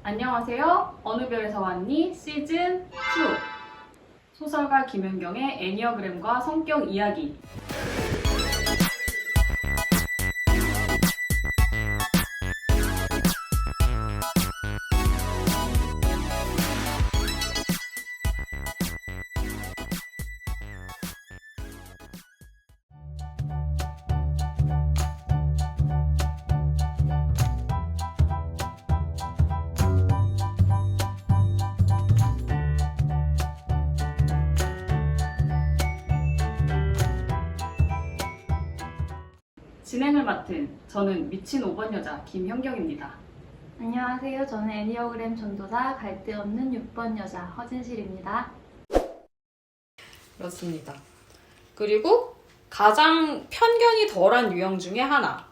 안녕하세요. 어느 별에서 왔니? 시즌 2 소설가 김연경의 애니어그램과 성격 이야기. 진행을 맡은 저는 미친 5번 여자 김현경입니다. 안녕하세요. 저는 애니어그램 전도사 갈등 없는 6번 여자 허진실입니다. 그렇습니다. 그리고 가장 편견이 덜한 유형 중에 하나.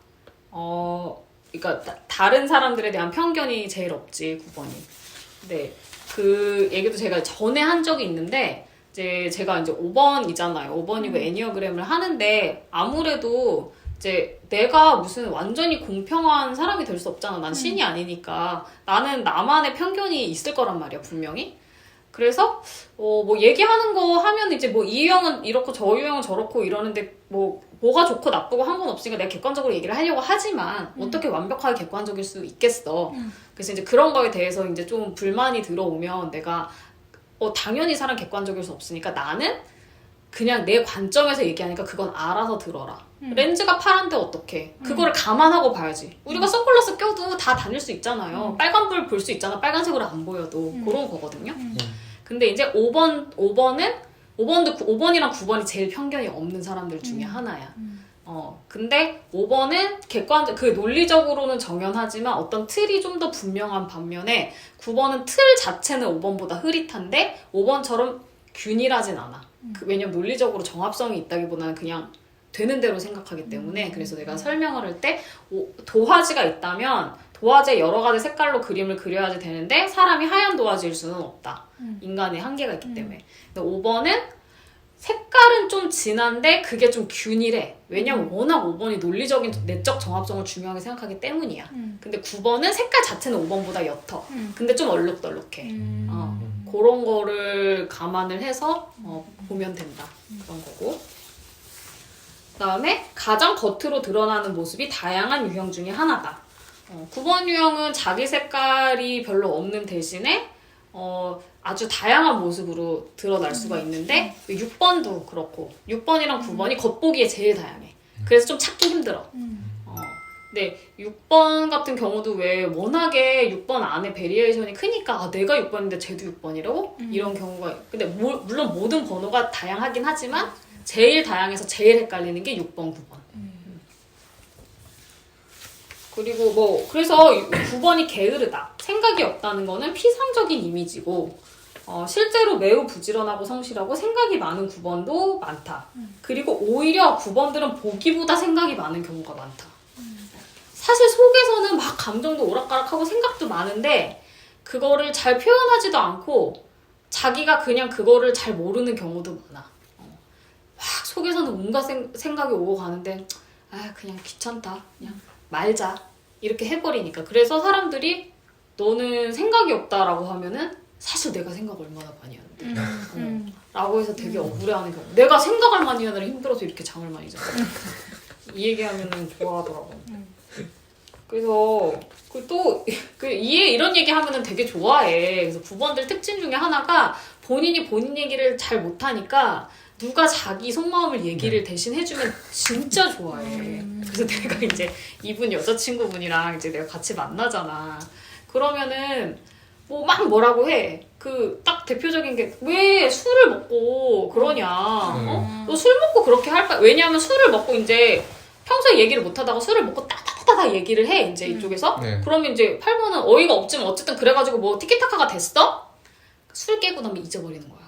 그러니까 다른 사람들에 대한 편견이 제일 없지, 9번이. 네, 그 얘기도 제가 전에 한 적이 있는데 이제 제가 이제 5번이잖아요. 5번이고 애니어그램을 하는데 아무래도 이제 내가 무슨 완전히 공평한 사람이 될 수 없잖아. 난 신이 아니니까. 나는 나만의 편견이 있을 거란 말이야, 분명히. 그래서 뭐 얘기하는 거 하면 이제 뭐 이 유형은 이렇고 저 유형은 저렇고 이러는데 뭐가 좋고 나쁘고 한 건 없으니까 내가 객관적으로 얘기를 하려고 하지만 어떻게 완벽하게 객관적일 수 있겠어. 그래서 이제 그런 거에 대해서 이제 좀 불만이 들어오면 내가 당연히 사람 객관적일 수 없으니까 나는 그냥 내 관점에서 얘기하니까 그건 알아서 들어라. 렌즈가 파란데 어떡해. 그거를 감안하고 봐야지. 우리가 선글라스 껴도 다 다닐 수 있잖아요. 빨간불 볼 수 있잖아. 빨간색으로 안 보여도. 그런 거거든요. 근데 이제 5번이랑 9번이 제일 편견이 없는 사람들 중에 하나야. 근데 5번은 그 논리적으로는 정연하지만 어떤 틀이 좀 더 분명한 반면에 9번은 틀 자체는 5번보다 흐릿한데 5번처럼 균일하진 않아. 왜냐면 논리적으로 정합성이 있다기보다는 그냥 되는 대로 생각하기 때문에. 그래서 내가 설명을 할 때 도화지가 있다면 도화지에 여러 가지 색깔로 그림을 그려야지 되는데 사람이 하얀 도화지일 수는 없다. 인간의 한계가 있기 때문에. 근데 5번은 색깔은 좀 진한데 그게 좀 균일해. 왜냐면 워낙 5번이 논리적인 내적 정합성을 중요하게 생각하기 때문이야. 근데 9번은 색깔 자체는 5번보다 옅어. 근데 좀 얼룩덜룩해. 그런 거를 감안을 해서 보면 된다. 그런 거고. 그다음에 가장 겉으로 드러나는 모습이 다양한 유형 중에 하나다. 9번 유형은 자기 색깔이 별로 없는 대신에 아주 다양한 모습으로 드러날 수가 있는데 6번도 그렇고 6번이랑 9번이 겉보기에 제일 다양해. 그래서 좀 찾기 힘들어. 네, 6번 같은 경우도 왜 워낙에 6번 안에 베리에이션이 크니까 내가 6번인데 쟤도 6번이라고? 이런 경우가. 근데 물론 모든 번호가 다양하긴 하지만 제일 다양해서 제일 헷갈리는 게 6번, 9번. 그리고 그래서 9번이 게으르다. 생각이 없다는 거는 피상적인 이미지고, 실제로 매우 부지런하고 성실하고 생각이 많은 9번도 많다. 그리고 오히려 9번들은 보기보다 생각이 많은 경우가 많다. 사실 속에서는 막 감정도 오락가락하고 생각도 많은데, 그거를 잘 표현하지도 않고, 자기가 그냥 그거를 잘 모르는 경우도 많아. 막 속에서는 온갖 생각이 오고 가는데 그냥 귀찮다. 그냥 말자. 이렇게 해버리니까. 그래서 사람들이 너는 생각이 없다라고 하면은 사실 내가 생각 얼마나 많이 하는데 라고 해서 되게 억울해하는 경우. 내가 생각을 많이 하느라 힘들어서 이렇게 잠을 많이 자. 이 얘기하면은 좋아하더라고. 그래서 이런 얘기 하면은 되게 좋아해. 그래서 9번들 특징 중에 하나가 본인이 본인 얘기를 잘 못하니까 누가 자기 속마음을 얘기를 대신 해주면 진짜 좋아해. 그래서 내가 이제 이분 여자친구분이랑 이제 내가 같이 만나잖아. 그러면은 뭐라고 해. 딱 대표적인 게 왜 술을 먹고 그러냐. 너 술 먹고 그렇게 할 거야. 왜냐하면 술을 먹고 이제 평소에 얘기를 못 하다가 술을 먹고 따다다다 얘기를 해. 이제 이쪽에서. 네. 그러면 이제 8번은 어이가 없지만 어쨌든 그래가지고 티키타카가 됐어? 술 깨고 나면 잊어버리는 거야.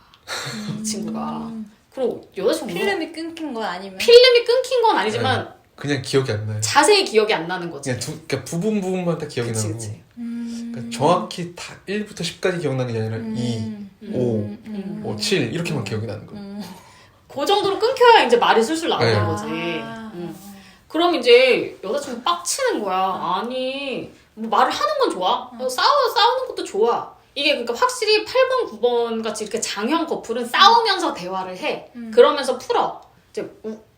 이 친구가. 그럼 여자친구 필름이 끊긴 건 아니면? 필름이 끊긴 건 아니지만 네. 그냥 기억이 안 나요. 자세히 기억이 안 나는 거지. 그냥 부분만 다 기억이 나고. 그러니까 정확히 다 1부터 10까지 기억나는 게 아니라 2, 5, 7 이렇게만 기억이 나는 거예요. 그 정도로 끊겨야 이제 말이 술술 나오는 거지. 그럼 이제 여자친구 빡치는 거야. 아니 뭐 말을 하는 건 좋아. 싸우는 것도 좋아. 이게 그러니까 확실히 8번, 9번 같이 이렇게 장형 커플은 싸우면서 대화를 해. 그러면서 풀어. 이제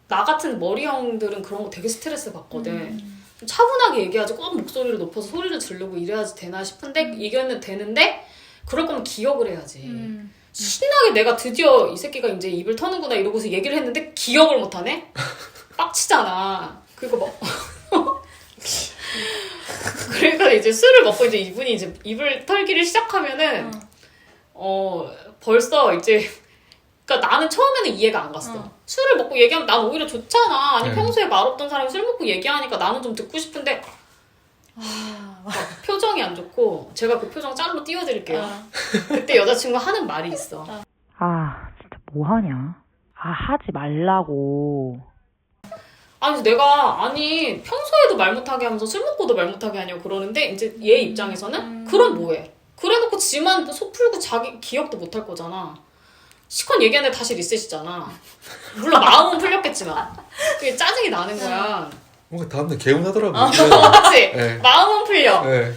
나 같은 머리형들은 그런 거 되게 스트레스 받거든. 좀 차분하게 얘기하지 꼭 목소리를 높여서 소리를 지르고 이래야지 되나 싶은데 이게는 되는데 그럴 거면 기억을 해야지. 신나게 내가 드디어 이 새끼가 이제 입을 터는구나 이러고서 얘기를 했는데 기억을 못하네? 빡치잖아. 그리고 막 그러니까 이제 술을 먹고 이제 이분이 이제 입을 털기를 시작하면은 벌써 이제 그러니까 나는 처음에는 이해가 안 갔어. 술을 먹고 얘기하면 난 오히려 좋잖아. 아니 평소에 말 없던 사람이 술 먹고 얘기하니까 나는 좀 듣고 싶은데 막 표정이 안 좋고 제가 그 표정 짤로 띄워드릴게요. 그때 여자친구가 하는 말이 있어. 아, 진짜 뭐하냐? 아, 하지 말라고. 아니 내가 평소에도 말 못하게 하면서 술 먹고도 말 못하게 하냐고 그러는데 이제 얘 입장에서는 그럼 뭐해? 그래놓고 지만 속 풀고 자기 기억도 못할 거잖아. 시컷 얘기하는데 다시 리셋이잖아. 물론 마음은 풀렸겠지만 그게 짜증이 나는 거야. 뭔가 다음날 개운하더라고요. 맞지? 네. 마음은 풀려. 네.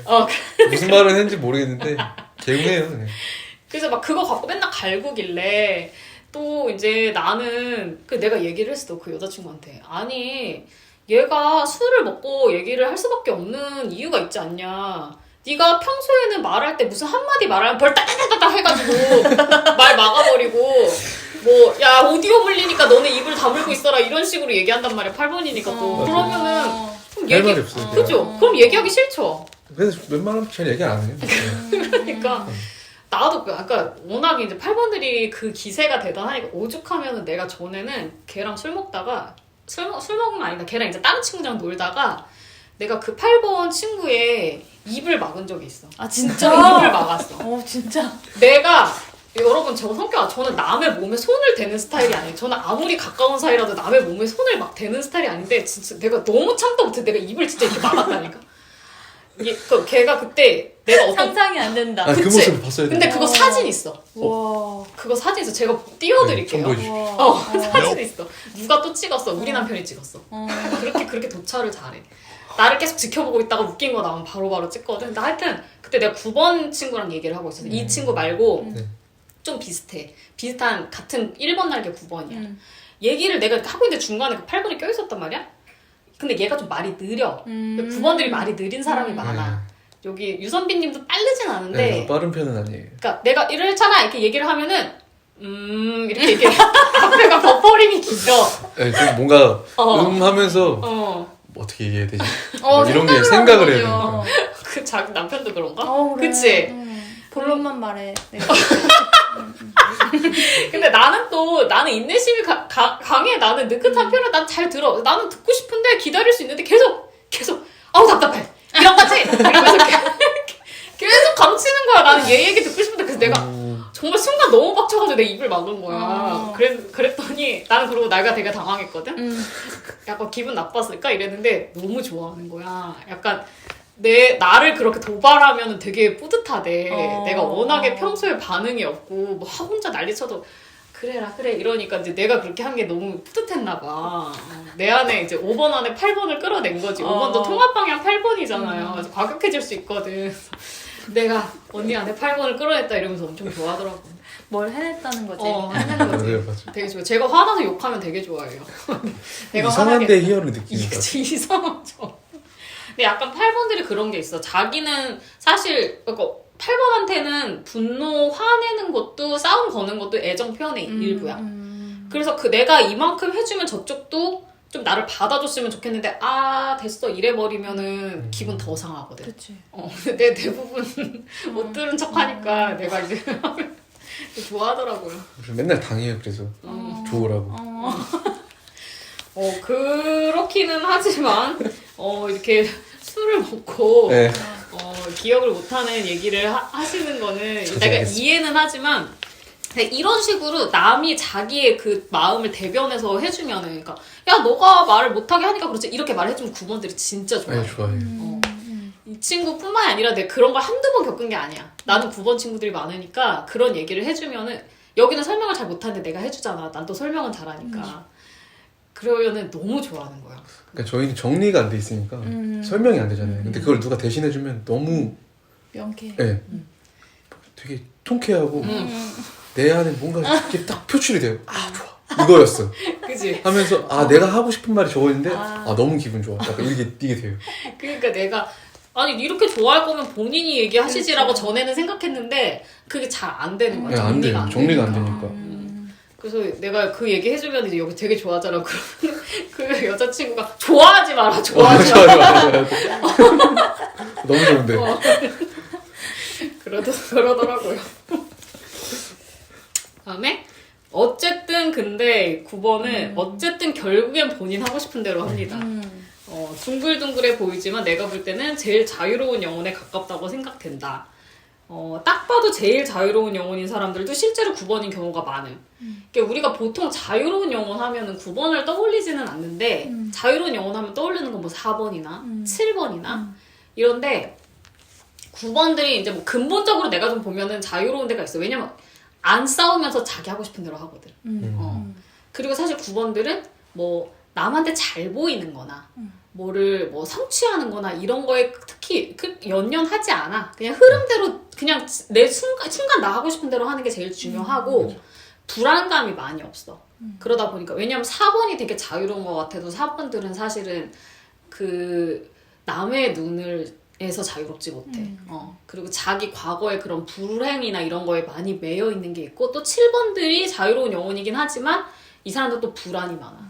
무슨 말을 했는지 모르겠는데 개운해요. 네. 그래서 막 그거 갖고 맨날 갈구길래 또 이제 나는 내가 얘기를 했어 그 여자친구한테. 아니 얘가 술을 먹고 얘기를 할 수밖에 없는 이유가 있지 않냐. 네가 평소에는 말할 때 무슨 한마디 말하면 벌딱딱딱딱 해가지고 말 막아버리고 뭐 야 오디오 물리니까 너네 입을 다물고 있어라 이런 식으로 얘기한단 말이야. 8번이니까 또. 그러면은 그럼 할 말이 없어요. 그죠? 그럼 얘기하기 싫죠. 그래서 웬만하면 잘 얘기 안 해요. 그러니까 나도 아까 워낙에 이제 8번들이 그 기세가 대단하니까 오죽하면은 내가 전에는 걔랑 술 먹다가 술 먹은 건 아니다. 걔랑 이제 다른 친구랑 놀다가 내가 그 8번 친구의 입을 막은 적이 있어. 아 진짜? 입을 막았어. 진짜. 내가 여러분 저는 남의 몸에 손을 대는 스타일이 아니에요. 저는 아무리 가까운 사이라도 남의 몸에 손을 막 대는 스타일이 아닌데 진짜 내가 너무 참다 못해 내가 입을 진짜 이렇게 막았다니까. 걔가 그때 내가 어떤 상상이 안 된다. 그 그치? 모습을 봤어야 돼. 근데 그거 사진 있어. 와. 그거 사진 있어. 제가 띄워드릴게요. 첨부해주십시오. 사진 있어. 누가 또 찍었어. 우리 남편이 찍었어. 그렇게 도찰을 잘해. 나를 계속 지켜보고 있다가 웃긴 거 나오면 바로바로 찍거든. 근데 하여튼 그때 내가 9번 친구랑 얘기를 하고 있었어. 이 친구 말고 좀 비슷해. 비슷한 같은 1번 날개 9번이야. 얘기를 내가 하고 있는데 중간에 그 8번이 껴있었단 말이야. 근데 얘가 좀 말이 느려. 9번들이 말이 느린 사람이 많아. 여기 유선빈 님도 빠르진 않은데 네, 빠른 편은 아니에요. 그러니까 내가 이렇잖아 이렇게 얘기를 하면은 이렇게 얘기해. 앞에가 버퍼링이 길어. 네, 좀 뭔가 하면서 어떻게 얘기해야 되지? 이런 게 생각을 해야 되니까. 그 자기 남편도 그런가? 그래. 그치? 본론만 말해. 네. 근데 나는 인내심이 강해. 나는 느긋한 편을 난 잘 들어. 나는 듣고 싶은데 기다릴 수 있는데 계속 아우 답답해. 이런 거지? 이러면서 계속 감치는 거야. 나는 얘 얘기 듣고 싶은데 그래서 내가 정말 순간 너무 빡쳐가지고 내 입을 막은 거야. 그랬더니 나는 그러고 내가 되게 당황했거든? 약간 기분 나빴을까? 이랬는데 너무 좋아하는 거야. 약간 나를 그렇게 도발하면 되게 뿌듯하대. 내가 워낙에 평소에 반응이 없고 뭐 혼자 난리쳐도 그래 이러니까 이제 내가 그렇게 한 게 너무 뿌듯했나 봐. 내 안에 이제 5번 안에 8번을 끌어낸 거지. 5번도 통합방향 8번이잖아요. 그래서 과격해질 수 있거든. 내가 언니 안에 8번을 끌어냈다 이러면서 엄청 좋아하더라고. 뭘 해냈다는 거지. 해내는 거지. 네, 맞아. 되게 좋아. 제가 화나서 욕하면 되게 좋아해요. 내가 이상한데 희열을 느끼니까. 그치, 이상하죠. 근데 약간 8번들이 그런 게 있어. 자기는 사실 8번한테는 분노, 화내는 것도 싸움 거는 것도 애정 표현의 일부야. 그래서 내가 이만큼 해주면 저쪽도 좀 나를 받아줬으면 좋겠는데 됐어 이래버리면은 기분 더 상하거든. 그치. 근데 대부분 못 들은 척하니까 내가 이제 좋아하더라고요. 맨날 당해요. 그래서 좋으라고. 그렇기는 하지만 이렇게 술을 먹고 네. 기억을 못하는 얘기를 하시는 거는 내가 이해는 하지만 이런 식으로 남이 자기의 그 마음을 대변해서 해주면은 그러니까 야 너가 말을 못하게 하니까 그렇지 이렇게 말해주면 9번들이 진짜 좋아해. 네, 좋아해요. 이 친구뿐만이 아니라 내가 그런 걸 한두 번 겪은 게 아니야. 나는 9번 친구들이 많으니까 그런 얘기를 해주면은 여기는 설명을 잘 못하는데 내가 해주잖아. 난 또 설명은 잘하니까. 그러면은 너무 좋아하는 거야. 그러니까 저희는 정리가 안 돼 있으니까 설명이 안 되잖아요. 근데 그걸 누가 대신해주면 너무 명쾌. 네. 되게 통쾌하고 내 안에 뭔가 이렇게 딱 표출이 돼요. 아 좋아 이거였어 그지? 하면서 아 내가 하고 싶은 말이 저거였는데 아 너무 기분 좋아. 약간 이게 돼요. 그러니까 내가 아니 이렇게 좋아할 거면 본인이 얘기하시지라고 전에는 생각했는데 그게 잘 안 되는 거야. 네, 안 돼요. 정리가 안 되니까. 그래서 내가 그 얘기 해주면 이제 여기 되게 좋아하잖아. 그러면 그 여자친구가 좋아하지 마라, 좋아하지 마라. 맞아. 너무 좋은데. 그러더라고요. 다음에 어쨌든 근데 9번은 어쨌든 결국엔 본인 하고 싶은 대로 합니다. 둥글둥글해 보이지만 내가 볼 때는 제일 자유로운 영혼에 가깝다고 생각된다. 딱 봐도 제일 자유로운 영혼인 사람들도 실제로 9번인 경우가 많아요. 그러니까 우리가 보통 자유로운 영혼 하면은 9번을 떠올리지는 않는데 자유로운 영혼 하면 떠올리는 건 뭐 4번이나 7번이나 이런데 9번들이 이제 뭐 근본적으로 내가 좀 보면은 자유로운 데가 있어. 왜냐면 안 싸우면서 자기 하고 싶은 대로 하거든. 그리고 사실 9번들은 뭐 남한테 잘 보이는 거나 뭐를 뭐 성취하는 거나 이런 거에 특히 연연하지 않아. 그냥 흐름대로 그냥 내 순간 나 하고 싶은 대로 하는 게 제일 중요하고 불안감이 많이 없어. 그러다 보니까 왜냐면 4번이 되게 자유로운 것 같아도 4번들은 사실은 그 남의 눈에서 자유롭지 못해. 그리고 자기 과거의 그런 불행이나 이런 거에 많이 매여 있는 게 있고 또 7번들이 자유로운 영혼이긴 하지만 이 사람들 또 불안이 많아.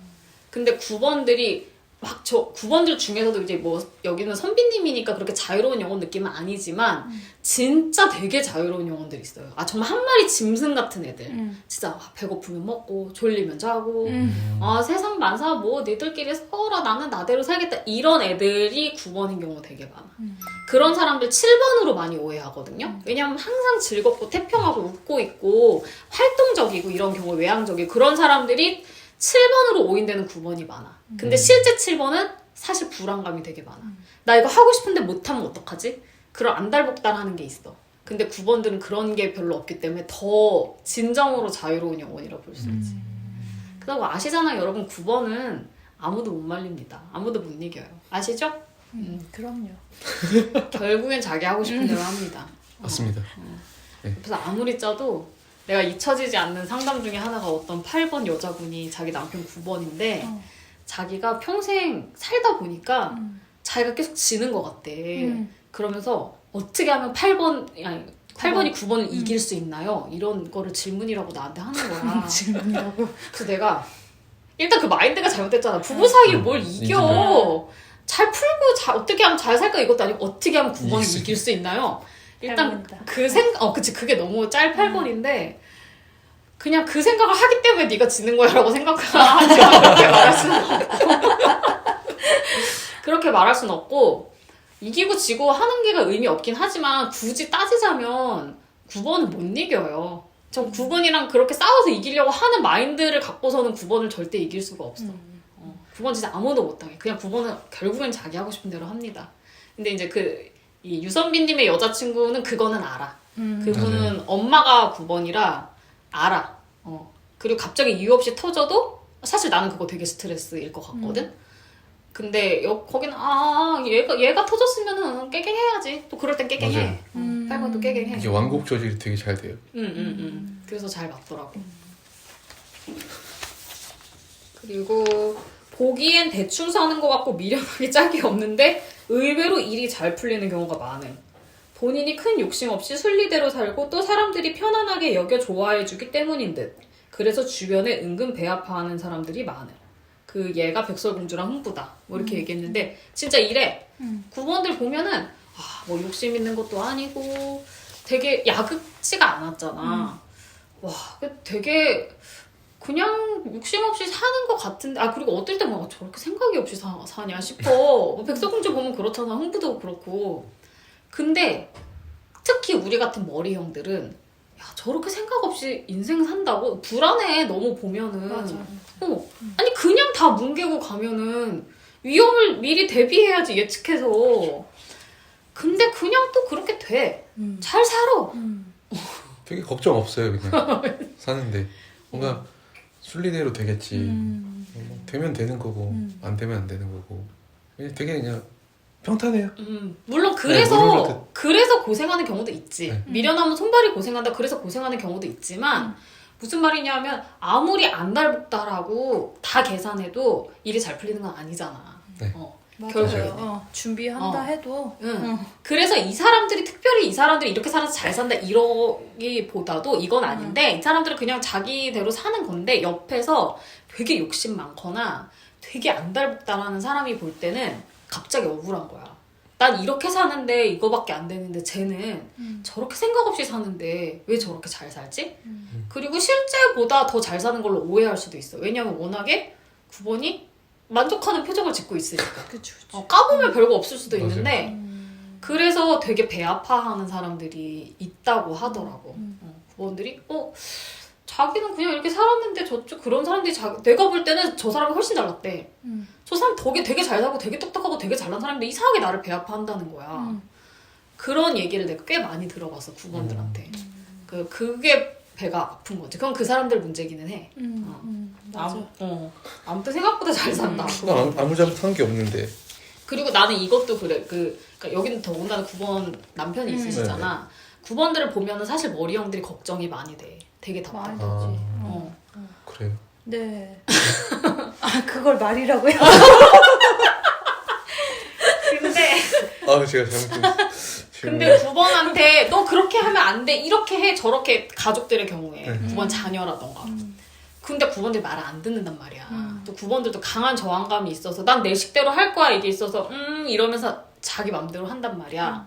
근데 9번들이 9번들 중에서도 이제 뭐 여기는 선비님이니까 그렇게 자유로운 영혼 느낌은 아니지만 진짜 되게 자유로운 영혼들이 있어요. 아 정말 한 마리 짐승 같은 애들. 진짜 배고프면 먹고 졸리면 자고 아 세상 만사 뭐 니들끼리 싸워라 나는 나대로 살겠다 이런 애들이 9번인 경우가 되게 많아. 그런 사람들 7번으로 많이 오해하거든요. 왜냐면 항상 즐겁고 태평하고 웃고 있고 활동적이고 이런 경우에 외향적이고 그런 사람들이 7번으로 오인되는 9번이 많아. 근데 실제 7번은 사실 불안감이 되게 많아. 나 이거 하고 싶은데 못하면 어떡하지? 그런 안달복달하는 게 있어. 근데 9번들은 그런 게 별로 없기 때문에 더 진정으로 자유로운 영혼이라고 볼 수 있지. 그리고 아시잖아요 여러분 9번은 아무도 못 말립니다. 아무도 못 이겨요. 아시죠? 그럼요. 결국엔 자기 하고 싶은 대로 합니다. 맞습니다. 그래서 아무리 짜도 내가 잊혀지지 않는 상담 중에 하나가 어떤 8번 여자분이 자기 남편 9번인데 자기가 평생 살다 보니까 자기가 계속 지는 것 같대. 그러면서 어떻게 하면 8번이 9번을 이길 수 있나요? 이런 거를 질문이라고 나한테 하는 거야. 질문이라고? 그래서 내가 일단 그 마인드가 잘못됐잖아. 부부 사이에 뭘 이겨. 잘 풀고 어떻게 하면 잘 살까 이것도 아니고 어떻게 하면 9번을 이길 수 있나요? 일단 그 생각, 그치 그게 너무 짤 8번인데 그냥 그 생각을 하기 때문에 네가 지는 거야라고 생각하지 그렇게 말할 수는 없고 그렇게 말할 수는 없고 이기고 지고 하는 게가 의미 없긴 하지만 굳이 따지자면 9번은 못 이겨요. 전 9번이랑 그렇게 싸워서 이기려고 하는 마인드를 갖고서는 9번을 절대 이길 수가 없어. 9번 진짜 아무도 못하게. 그냥 9번은 결국엔 자기 하고 싶은 대로 합니다. 근데 이제 이 유선빈님의 여자친구는 그거는 알아. 그분은 엄마가 9번이라 알아. 그리고 갑자기 이유 없이 터져도 사실 나는 그거 되게 스트레스일 것 같거든. 근데 거기는 얘가 터졌으면은 깨갱해야지. 또 그럴 땐 깨갱해. 8번도 깨갱해. 이게 완곡 조절이 되게 잘 돼요. 그래서 잘 맞더라고. 그리고 보기엔 대충 사는 것 같고 미련하기 짝이 없는데 의외로 일이 잘 풀리는 경우가 많아요. 본인이 큰 욕심 없이 순리대로 살고 또 사람들이 편안하게 여겨 좋아해주기 때문인 듯. 그래서 주변에 은근 배아파하는 사람들이 많아요. 그 얘가 백설공주랑 흥부다 뭐 이렇게 얘기했는데 진짜 이래. 9번들 보면은 뭐 욕심 있는 것도 아니고 되게 야극지가 않았잖아. 와 되게 그냥 욕심 없이 사는 것 같은데 그리고 어떨 때 막 저렇게 생각이 없이 사냐 싶어. 뭐 백설공주 보면 그렇잖아. 흥부도 그렇고. 근데 특히 우리 같은 머리형들은 야 저렇게 생각 없이 인생 산다고? 불안해 너무 보면은. 맞아. 아니 그냥 다 뭉개고 가면은 위험을 미리 대비해야지 예측해서. 근데 그냥 또 그렇게 돼. 잘 살아. 되게 걱정 없어요 그냥 사는데 뭔가 순리대로 되겠지. 뭐 되면 되는 거고 안 되면 안 되는 거고 그냥 되게 그냥 평탄해요. 물론 그래서 고생하는 경우도 있지. 네. 미련하면 손발이 고생한다. 그래서 고생하는 경우도 있지만 무슨 말이냐면 아무리 안달복달하고 다 계산해도 일이 잘 풀리는 건 아니잖아. 네. 결국에는. 준비한다 해도 그래서 특별히 이 사람들이 이렇게 살아서 잘 산다 이러기보다도 이건 아닌데 이 사람들은 그냥 자기대로 사는 건데 옆에서 되게 욕심 많거나 되게 안달복달하는 사람이 볼 때는 갑자기 억울한 거야. 난 이렇게 사는데 이거밖에 안 되는데 쟤는 저렇게 생각 없이 사는데 왜 저렇게 잘 살지? 그리고 실제보다 더 잘 사는 걸로 오해할 수도 있어. 왜냐면 워낙에 9번이 만족하는 표정을 짓고 있으니까. 그치. 까보면 별거 없을 수도 맞아요. 있는데 그래서 되게 배 아파하는 사람들이 있다고 하더라고. 9번들이 자기는 그냥 이렇게 살았는데 저쪽 그런 사람들이 내가 볼 때는 저 사람이 훨씬 잘났대. 저 사람 되게 잘 살고 되게 똑똑하고 되게 잘난 사람인데 이상하게 나를 배 아파한다는 거야. 그런 얘기를 내가 꽤 많이 들어봤어 9번들한테. 그게 배가 아픈 거지. 그건 그 사람들 문제기는 해. 맞아. 아무튼 생각보다 잘 산다. 아무 잘못한 게 없는데. 그리고 나는 이것도 그래. 그러니까 여기는 더군다나 9번 남편이 있으시잖아. 9번들을 보면은 사실 머리형들이 걱정이 많이 돼. 되게 많이 답답해. 되지. 그래요. 네. 그걸 말이라고요? 근데 제가 잘못했어요. 근데 9번한테 너 그렇게 하면 안 돼. 이렇게 해. 저렇게 가족들의 경우에 9번 자녀라던가. 근데 9번들이 말을 안 듣는단 말이야. 또 9번들도 강한 저항감이 있어서 난 내 식대로 할 거야 이게 있어서 이러면서 자기 맘대로 한단 말이야.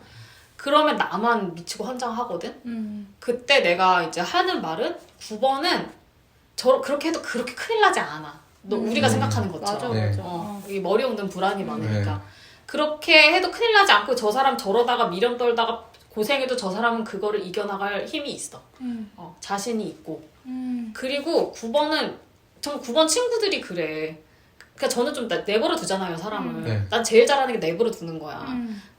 그러면 나만 미치고 환장하거든. 그때 내가 이제 하는 말은 9번은 그렇게 해도 그렇게 큰일 나지 않아. 우리가 생각하는 것처럼. 맞아. 이 머리 없는 불안이 많으니까. 그렇게 해도 큰일 나지 않고 저 사람 저러다가 미련 떨다가 고생해도 저 사람은 그거를 이겨나갈 힘이 있어. 자신이 있고. 그리고 9번은 전 9번 친구들이 그래. 그러니까 저는 좀 내버려 두잖아요 사람을. 네. 난 제일 잘하는 게 내버려 두는 거야.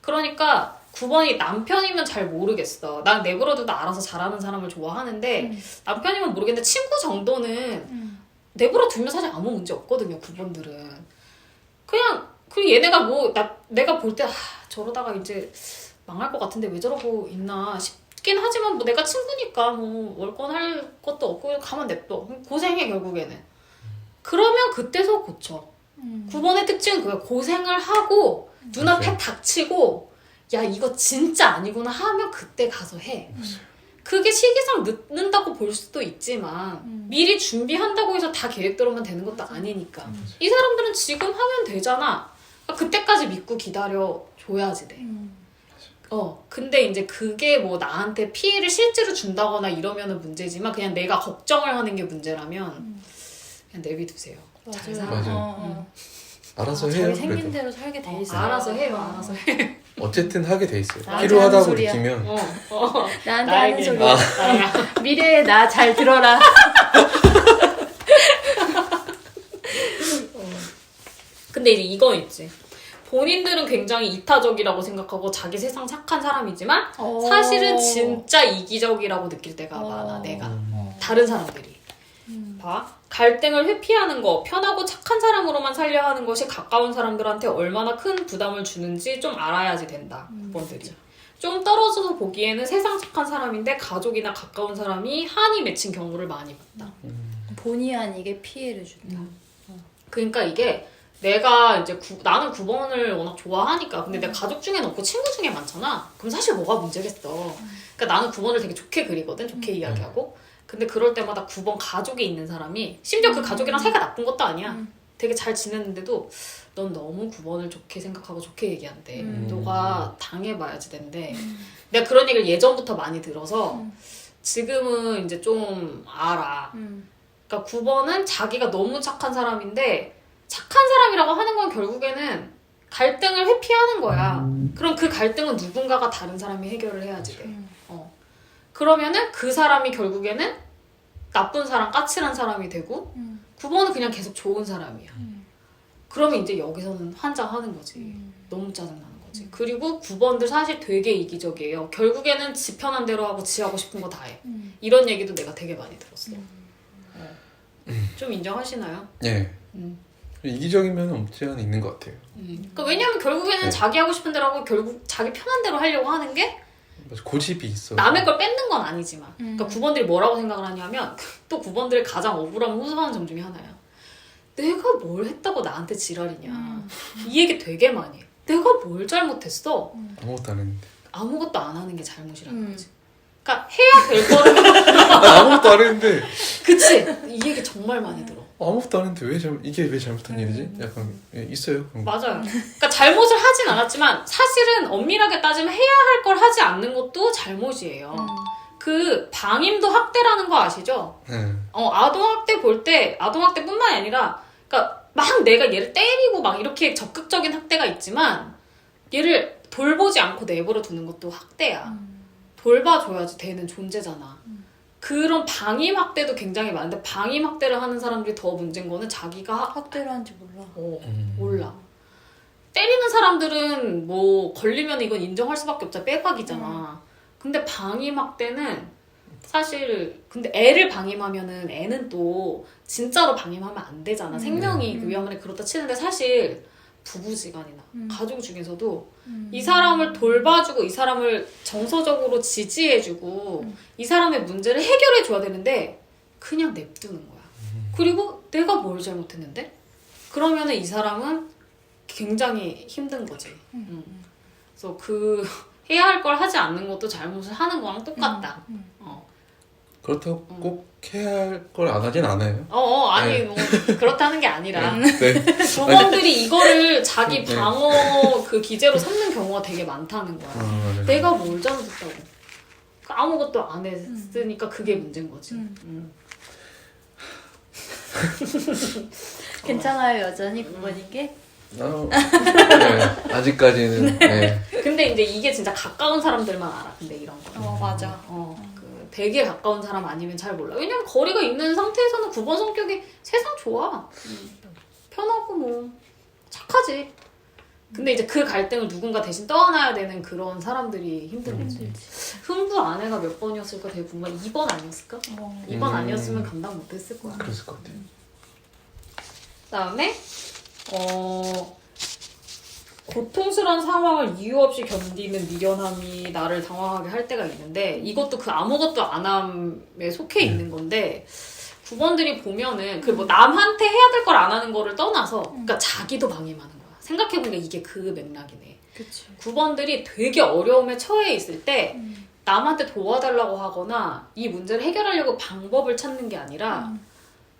그러니까 9번이 남편이면 잘 모르겠어. 난 내버려 두도 알아서 잘하는 사람을 좋아하는데 남편이면 모르겠는데 친구 정도는 내버려 두면 사실 아무 문제 없거든요 9번들은. 그리고 얘네가 내가 볼 때 저러다가 이제 망할 것 같은데 왜 저러고 있나 싶긴 하지만 뭐 내가 친구니까 뭐 월권할 것도 없고 가만 냅둬. 고생해 결국에는. 그러면 그때서 고쳐. 9번의 특징은 그거야. 고생을 하고 눈앞에 닥치고 야 이거 진짜 아니구나 하면 그때 가서 해. 그게 시기상 늦는다고 볼 수도 있지만 미리 준비한다고 해서 다 계획대로만 되는 것도 아니니까. 이 사람들은 지금 하면 되잖아. 그때까지 믿고 기다려 줘야지 돼. 근데 이제 그게 뭐 나한테 피해를 실제로 준다거나 이러면은 문제지만 그냥 내가 걱정을 하는 게 문제라면 그냥 내비두세요. 잘 살아. 맞아요. 알아서 해요. 자기 생긴 그래도. 대로 살게 돼 있어. 알아서 해요. 알아서 해. 어쨌든 하게 돼 있어요. 나한테 필요하다고 하는 소리야. 느끼면 나한테 하는 나에게. 소리야. 미래의 나 잘 들어라. 근데 이제 이건 있지. 본인들은 굉장히 이타적이라고 생각하고 자기 세상 착한 사람이지만 사실은 진짜 이기적이라고 느낄 때가 많아. 내가. 다른 사람들이. 봐. 갈등을 회피하는 거, 편하고 착한 사람으로만 살려 하는 것이 가까운 사람들한테 얼마나 큰 부담을 주는지 좀 알아야지 된다. 9번들이. 좀 떨어져서 보기에는 세상 착한 사람인데 가족이나 가까운 사람이 한이 맺힌 경우를 많이 봤다. 본의 아니게 피해를 준다. 그러니까 이게 내가 이제 나는 9번을 워낙 좋아하니까 근데 내가 가족 중에는 없고 친구 중에 많잖아. 그럼 사실 뭐가 문제겠어. 그러니까 나는 9번을 되게 좋게 그리거든. 좋게 이야기하고. 근데 그럴 때마다 9번 가족에 있는 사람이 심지어 그 가족이랑 사이가 나쁜 것도 아니야. 되게 잘 지냈는데도 넌 너무 9번을 좋게 생각하고 좋게 얘기한대. 너가 당해봐야지 된대. 내가 그런 얘기를 예전부터 많이 들어서 지금은 이제 좀 알아. 그러니까 9번은 자기가 너무 착한 사람인데 착한 사람이라고 하는 건 결국에는 갈등을 회피하는 거야. 그럼 그 갈등은 누군가가 다른 사람이 해결을 해야지 돼. 그러면은 그 사람이 결국에는 나쁜 사람, 까칠한 사람이 되고 9번은 그냥 계속 좋은 사람이야. 그러면 이제 여기서는 환장하는 거지. 너무 짜증나는 거지. 그리고 9번들 사실 되게 이기적이에요. 결국에는 지 편한 대로 하고 지 하고 싶은 거 다 해. 이런 얘기도 내가 되게 많이 들었어. 좀 인정하시나요? 예. 이기적이면 없지 않아 있는 것 같아요. 그러니까 왜냐면 결국에는 네. 자기 하고 싶은 대로 하고 결국 자기 편한 대로 하려고 하는 게 맞아, 고집이 있어. 남의 걸 뺏는 건 아니지만 그러니까 9번들이 뭐라고 생각을 하냐면 또 9번들의 가장 억울함을 호소하는 점 중에 하나야. 내가 뭘 했다고 나한테 지랄이냐. 이 얘기 되게 많이 해. 내가 뭘 잘못했어? 아무것도 안 했는데. 아무것도 안 하는 게 잘못이라는 거지. 그러니까 해야 될 거를 아무것도 안 했는데. 그치? 이 얘기 정말 많이 들어. 아무것도 안 했는데 이게 왜 잘못한 일이지? 약간 있어요. 그런 거. 맞아요. 그러니까 잘못을 하진 않았지만 사실은 엄밀하게 따지면 해야 할 걸 하지 않는 것도 잘못이에요. 그 방임도 학대라는 거 아시죠? 네. 아동학대 볼 때 아동학대뿐만이 아니라 그러니까 막 내가 얘를 때리고 막 이렇게 적극적인 학대가 있지만 얘를 돌보지 않고 내버려 두는 것도 학대야. 돌봐줘야지 되는 존재잖아. 그런 방임 학대도 굉장히 많은데 방임 학대를 하는 사람들이 더 문제인 거는 자기가 학대를 하는지 몰라. 몰라. 때리는 사람들은 뭐 걸리면 이건 인정할 수밖에 없잖아. 빼박이잖아. 근데 방임 학대는 사실 근데 애를 방임하면은 애는 또 진짜로 방임하면 안 되잖아. 생명이 위험하네 그렇다 치는데 사실 부부지간이나 가족 중에서도 이 사람을 돌봐주고 이 사람을 정서적으로 지지해주고 이 사람의 문제를 해결해줘야 되는데 그냥 냅두는 거야. 그리고 내가 뭘 잘못했는데? 그러면은 이 사람은 굉장히 힘든 거지. 그래서 그 해야 할 걸 하지 않는 것도 잘못을 하는 거랑 똑같다. 그렇다고 꼭 해야 할 걸 안 하진 않아요. 아니 네. 뭐 그렇다는 게 아니라 네. 부모들이 이거를 자기 네. 방어 그 기제로 삼는 경우가 되게 많다는 거야. 맞아요. 내가 뭘 잘못했다고. 아무것도 안 했으니까 그게 문제인 거지. 괜찮아요, 여전히 9번이게? 네. 아직까지는. 네. 근데 이제 이게 진짜 가까운 사람들만 알아. 근데 이런 거. 맞아. 그 되게 가까운 사람 아니면 잘 몰라. 왜냐면 거리가 있는 상태에서는 9번 성격이 세상 좋아. 편하고 뭐 착하지. 근데 이제 그 갈등을 누군가 대신 떠안아야 되는 그런 사람들이 힘든 거지. 흥부 아내가 몇 번이었을까 되게 궁금해. 2번 아니었을까? 2번 아니었으면 감당 못했을 거야. 그랬을 것 같아요. 그다음에 고통스러운 상황을 이유 없이 견디는 미련함이 나를 당황하게 할 때가 있는데 이것도 그 아무것도 안 함에 속해 있는 건데 9번들이 보면은 그 뭐 남한테 해야 될 걸 안 하는 거를 떠나서 그러니까 자기도 방임하는 거야. 생각해보니까 이게 그 맥락이네. 그치. 9번들이 되게 어려움에 처해 있을 때 남한테 도와달라고 하거나 이 문제를 해결하려고 방법을 찾는 게 아니라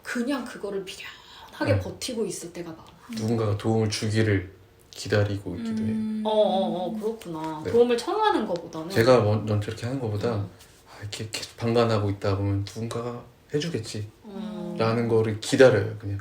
그냥 그거를 미련하게 버티고 있을 때가 많아. 누군가가 도움을 주기를 기다리고 있기도 해요. 그렇구나. 네. 도움을 청하는 것보다는 제가 먼저 이렇게 하는 것보다 이렇게 계속 방관하고 있다 보면 누군가가 해주겠지 라는 거를 기다려요 그냥.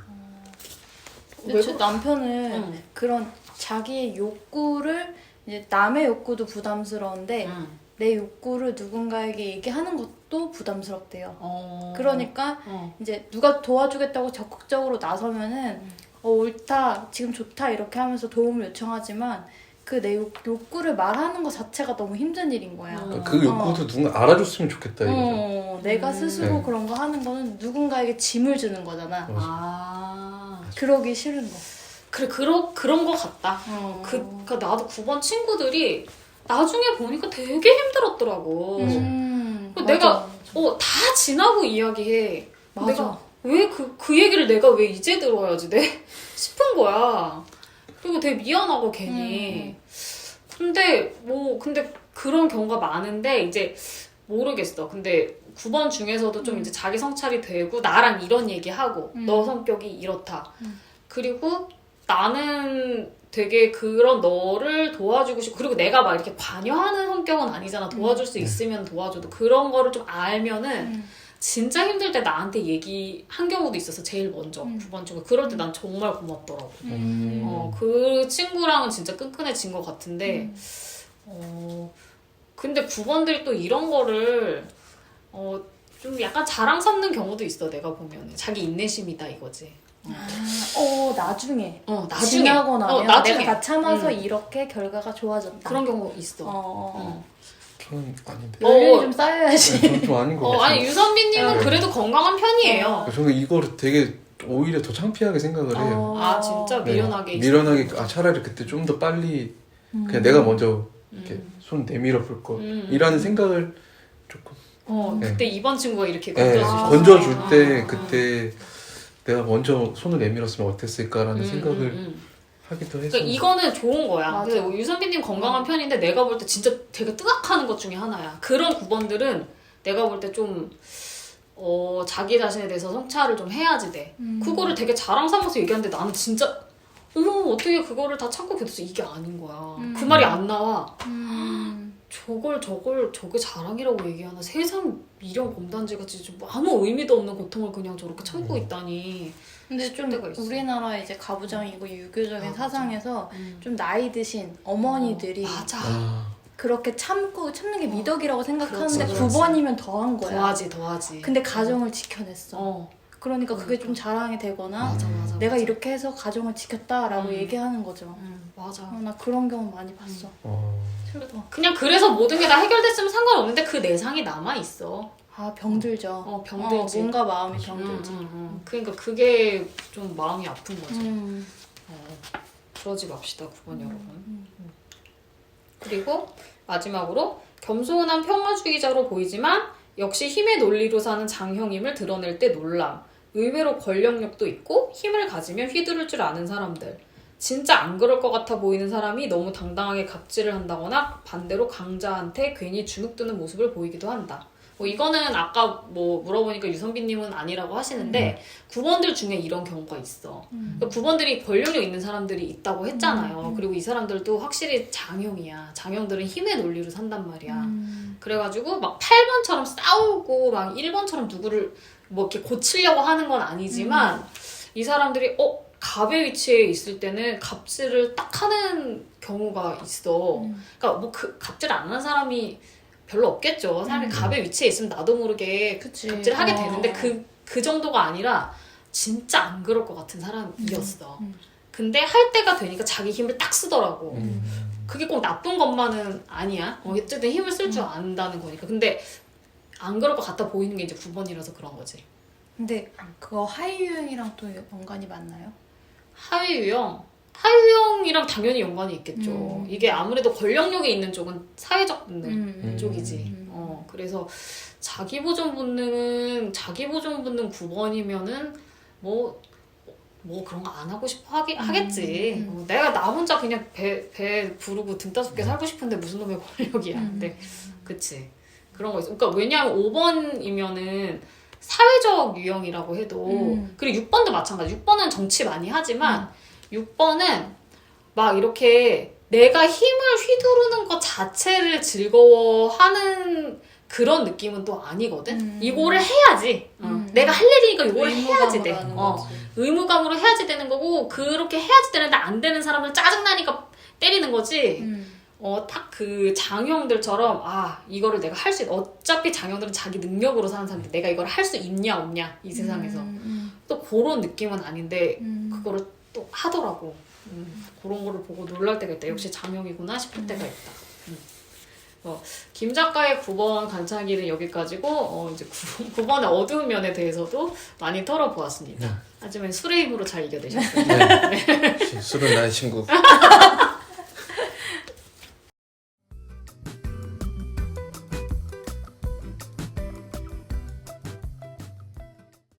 근데 제 남편은 그런 자기의 욕구를 이제 남의 욕구도 부담스러운데 내 욕구를 누군가에게 얘기하는 것도 부담스럽대요. 그러니까 이제 누가 도와주겠다고 적극적으로 나서면은 옳다, 지금 좋다 이렇게 하면서 도움을 요청하지만 그 내 욕구를 말하는 것 자체가 너무 힘든 일인 거야. 그 욕구도 누군가 알아줬으면 좋겠다 이거죠. 내가 스스로 네. 그런 거 하는 거는 누군가에게 짐을 주는 거잖아. 그러기 싫은 거. 그래 그런 거 같다. 그러니까 나도 9번 친구들이 나중에 보니까 되게 힘들었더라고. 내가 다 지나고 이야기해. 맞아. 내가 왜 그 얘기를 내가 왜 이제 들어야지 싶은 거야. 그리고 되게 미안하고 괜히. 근데 그런 경우가 많은데 이제 모르겠어. 근데 9번 중에서도 좀 이제 자기 성찰이 되고 나랑 이런 얘기하고 너 성격이 이렇다. 그리고 나는 되게 그런 너를 도와주고 싶고 그리고 내가 막 이렇게 관여하는 성격은 아니잖아. 도와줄 수 있으면 도와줘도 그런 거를 좀 알면은 진짜 힘들 때 나한테 얘기한 경우도 있어서 제일 먼저 9번 친구. 그럴 때 난 정말 고맙더라고. 그 친구랑은 진짜 끈끈해진 것 같은데 근데 9번들이 또 이런 거를 좀 약간 자랑 삼는 경우도 있어. 내가 보면 자기 인내심이다 이거지. 나중에 나중에 지나고 나면 나중에. 내가 다 참아서 이렇게 결과가 좋아졌다. 그런 경우 있어. 저는 아닌데. 열일이 좀 쌓여야지. 저는 좀 아닌 것 같아요. 아니 유선비님은 그래도 건강한 편이에요. 저는 이거를 되게 오히려 더 창피하게 생각을 해요. 아 진짜 네. 미련하게 미련하게 차라리 그때 좀 더 빨리 그냥 내가 먼저 이렇게 손 내밀어 볼 거 이라는 생각을 조금 네. 그때 이번 친구가 이렇게 네, 건져주셨어. 건져줄 때 그때 내가 먼저 손을 내밀었으면 어땠을까라는 생각을 하기도 해서 그러니까 이거는 좋은 거야. 맞아. 근데 유선비님 건강한 편인데 내가 볼 때 진짜 되게 뜨악하는 것 중에 하나야. 그런 9번들은 내가 볼 때 좀 자기 자신에 대해서 성찰을 좀 해야지 돼. 그거를 되게 자랑 삼아서 얘기하는데 나는 진짜 어머 어떻게 그거를 다 참고 견뎠어. 이게 아닌 거야. 그 말이 안 나와. 저게 자랑이라고 얘기하나. 세상 미련 검단지 같이 좀 아무 의미도 없는 고통을 그냥 저렇게 참고 있다니. 근데 좀 때가 있어. 우리나라 이제 가부장이고 유교적인 맞아. 사상에서 좀 나이 드신 어머니들이 맞아. 그렇게 참는 게 미덕이라고 생각하는데 그렇지, 그렇지. 9번이면 더한 거야. 더하지. 근데 가정을 지켜냈어. 그러니까 그게 좀 자랑이 되거나 맞아. 내가 이렇게 해서 가정을 지켰다라고 얘기하는 거죠. 맞아. 나 그런 경우 많이 봤어. 슬퍼. 그냥 그래서 모든 게 다 해결됐으면 상관없는데 그 내상이 남아 있어. 아 병들죠. 병들지. 몸과 마음이 병들지. 그러니까 그게 좀 마음이 아픈 거지. 음. 그러지 맙시다, 9번 여러분. 그리고 마지막으로 겸손한 평화주의자로 보이지만 역시 힘의 논리로 사는 장형임을 드러낼 때 놀람. 의외로 권력력도 있고 힘을 가지면 휘두를 줄 아는 사람들. 진짜 안 그럴 것 같아 보이는 사람이 너무 당당하게 갑질을 한다거나 반대로 강자한테 괜히 주눅드는 모습을 보이기도 한다. 이거는 아까 물어보니까 유선비님은 아니라고 하시는데 9번들 중에 이런 경우가 있어. 그러니까 9번들이 권력력 있는 사람들이 있다고 했잖아요. 그리고 이 사람들도 확실히 장형이야. 장형들은 힘의 논리로 산단 말이야. 그래가지고 막 8번처럼 싸우고 막 1번처럼 누구를 이렇게 고치려고 하는 건 아니지만 이 사람들이 갑의 위치에 있을 때는 갑질을 딱 하는 경우가 있어. 그러니까 갑질 안 하는 사람이 별로 없겠죠. 사람이 갑의 위치에 있으면 나도 모르게 갑질을 하게 되는데 그 정도가 아니라 진짜 안 그럴 것 같은 사람이었어. 근데 할 때가 되니까 자기 힘을 딱 쓰더라고. 그게 꼭 나쁜 것만은 아니야. 어쨌든 힘을 쓸 줄 안다는 거니까. 근데 안 그럴 것 같아 보이는 게 이제 9번이라서 그런 거지. 근데 그거 하이 유형이랑 또 연관이 맞나요? 하위 유형이랑 당연히 연관이 있겠죠. 이게 아무래도 권력력이 있는 쪽은 사회적 본능 쪽이지. 그래서 자기 보존 본능 9번이면은 뭐 그런 거 안 하고 싶어 하겠지. 내가 나 혼자 그냥 배 부르고 등 따숩게 살고 싶은데 무슨 놈의 권력이야. 근데 그치. 그런 거 있어. 그러니까 왜냐하면 5번이면은 사회적 유형이라고 해도 그리고 6번도 마찬가지. 6번은 정치 많이 하지만 6번은 막 이렇게 내가 힘을 휘두르는 것 자체를 즐거워하는 그런 느낌은 또 아니거든. 이거를 해야지. 내가 할 일이니까 이걸 해야지 돼. 의무감으로 해야지 되는 거고 그렇게 해야지 되는데 안 되는 사람을 짜증나니까 때리는 거지. 딱 그 장형들처럼 이거를 내가 할 수 있다. 어차피 장형들은 자기 능력으로 사는 사람인데 내가 이걸 할 수 있냐 없냐 이 세상에서 또 그런 느낌은 아닌데 그거를 또 하더라고. 그런 거를 보고 놀랄 때가 있다. 역시 장형이구나 싶을 때가 있다. 김 작가의 9번 관찰기는 여기까지고 이제 9번의 어두운 면에 대해서도 많이 털어보았습니다. 하지만 술의 힘으로 잘 이겨내셨어요. 네. 술은 나의 친구.